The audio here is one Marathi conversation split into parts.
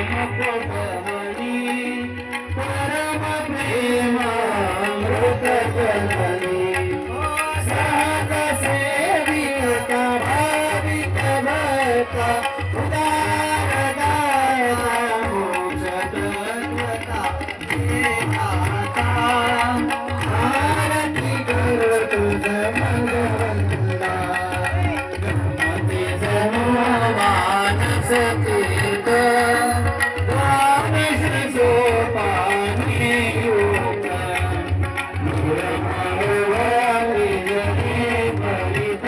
मुकुटमणी परम प्रेमामृत जननी सहज सेविका भाविक भक्ता उदार दाता मोक्ष तत्वता देहाता आरती करो तुझ भगवंता गणपती सर्वमान सतीर्थ श्री सोपानी योग मूलमानवारी जने परित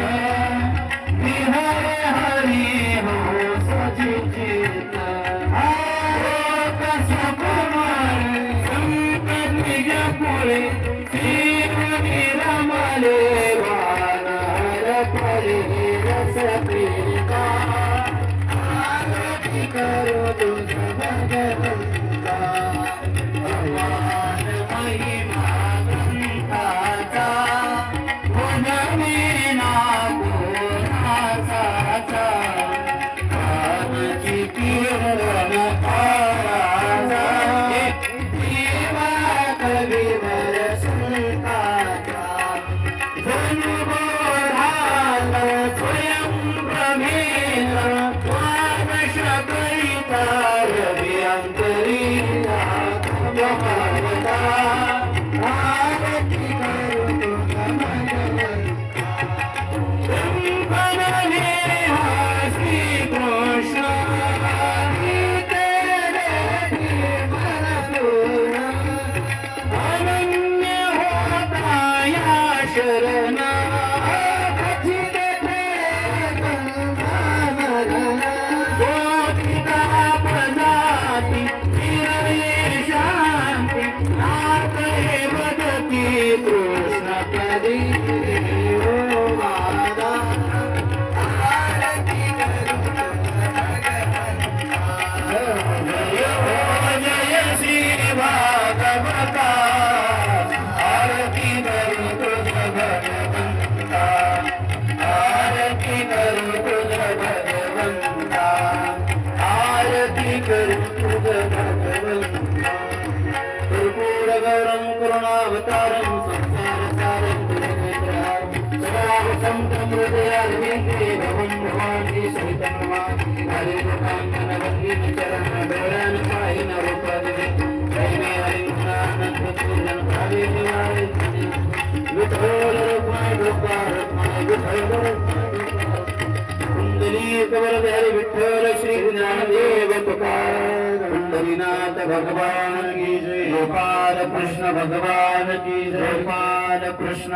विहर हरि हो सचिचित आरोप सुकुमार संकट निज पुरे श्री रमले वानर परि रस प्रीता आरती करो तुझ भगवंता भगवान महिमा ग्रंथाचा गुणविना गुणाचा कामची किरण ताराचा देवा कविवर संताचा जन्मोधान स्वयं प्रमेय करिता रवि अंतरीला महावता आरती करो तुझ भगवंता बनले श्री कृष्ण अनन्य होता या शरण कृष्ण पदी हो मादा आरती करो जय श्री भागवता आरती करो तुझ भगवंता आरती करो तुझ भगवंता आरती करो तुझ भगवंता कर्पूरगौरं करुणावतारं संसारसारं गुरुमित्रं सदा वसन्तं हृदयार्विन्दे भवं भवानी सहितं नमामि हरे लोकाङ्गनवद्वीं चरण डोळ्यान पाहिन रूपदिवे जैने हरिनानन्दपूर्णं भावे निवारे विठ्ठल रुक्माई गोपाळ विठ्ठल कुंडलीकवरधारी विठ्ठल श्री ज्ञानदेव तुकाराम कुंडलीनाथ भगवान की जय गोपाल कृष्ण भगवान की जय गोपाल कृष्ण